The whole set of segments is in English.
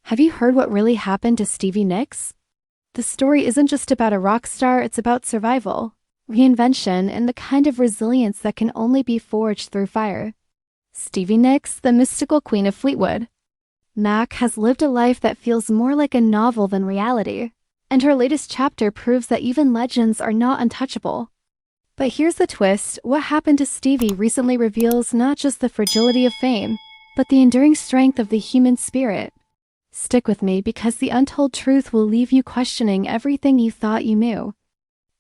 Have you heard what really happened to Stevie Nicks? The story isn't just about a rock star, it's about survival, reinvention, and the kind of resilience that can only be forged through fire. Stevie Nicks, the mystical queen of Fleetwood Mac, has lived a life that feels more like a novel than reality, and her latest chapter proves that even legends are not untouchable. But here's the twist: what happened to Stevie recently reveals not just the fragility of fame, but the enduring strength of the human spirit. Stick with me, because the untold truth will leave you questioning everything you thought you knew.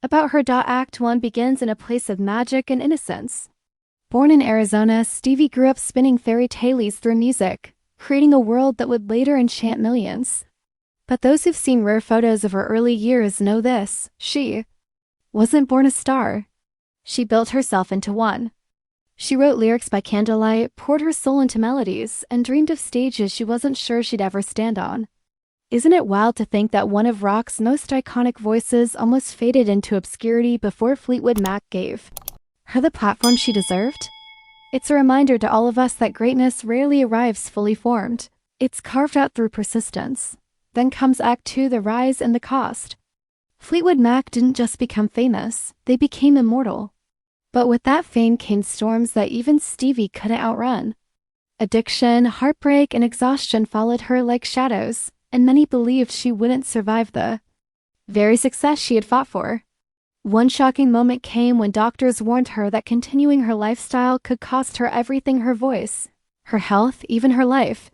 About her. Act 1 begins in a place of magic and innocence. Born in Arizona, Stevie grew up spinning fairy tales through music, creating a world that would later enchant millions. But those who've seen rare photos of her early years know this: she wasn't born a star. She built herself into one. She wrote lyrics by candlelight, poured her soul into melodies, and dreamed of stages she wasn't sure she'd ever stand on. Isn't it wild to think that one of rock's most iconic voices almost faded into obscurity before Fleetwood Mac gave her the platform she deserved? It's a reminder to all of us that greatness rarely arrives fully formed. It's carved out through persistence. Then comes Act 2, the rise and the cost. Fleetwood Mac didn't just become famous, they became immortal. But with that fame came storms that even Stevie couldn't outrun. Addiction, heartbreak, and exhaustion followed her like shadows, and many believed she wouldn't survive the very success she had fought for. One shocking moment came when doctors warned her that continuing her lifestyle could cost her everything: her voice, her health, even her life.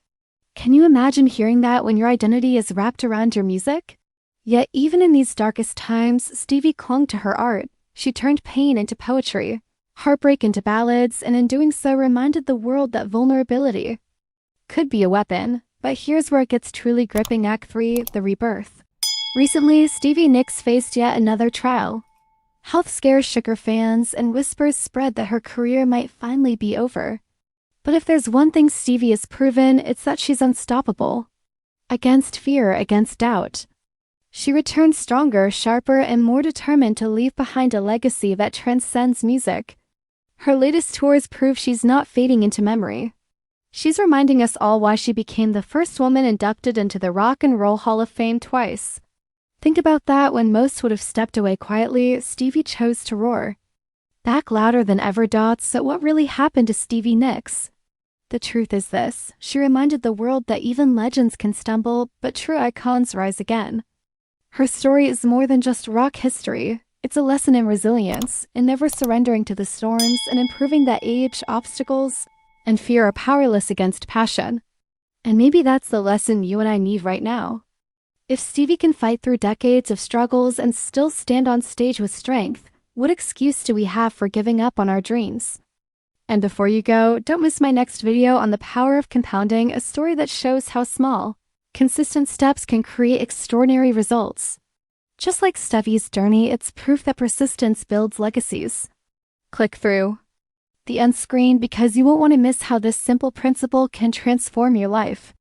Can you imagine hearing that when your identity is wrapped around your music? Yet even in these darkest times, Stevie clung to her art. She turned pain into poetry, heartbreak into ballads, and in doing so reminded the world that vulnerability could be a weapon. But here's where it gets truly gripping: Act 3, the rebirth. Recently, Stevie Nicks faced yet another trial. Health scares shook her fans, and whispers spread that her career might finally be over. But if there's one thing Stevie has proven, it's that she's unstoppable. Against fear, against doubt, she returned stronger, sharper, and more determined to leave behind a legacy that transcends music. Her latest tours prove she's not fading into memory. She's reminding us all why she became the first woman inducted into the Rock and Roll Hall of Fame twice. Think about that: when most would have stepped away quietly, Stevie chose to roar back louder than ever. So what really happened to Stevie Nicks? The truth is this: she reminded the world that even legends can stumble, but true icons rise again. Her story is more than just rock history. It's a lesson in resilience, in never surrendering to the storms, and in proving that age, obstacles, and fear are powerless against passion. And maybe that's the lesson you and I need right now. If Stevie can fight through decades of struggles and still stand on stage with strength, what excuse do we have for giving up on our dreams? And before you go, don't miss my next video on the power of compounding, a story that shows how small, consistent steps can create extraordinary results. Just like Stevie's journey, it's proof that persistence builds legacies. Click through the end screen, because you won't want to miss how this simple principle can transform your life.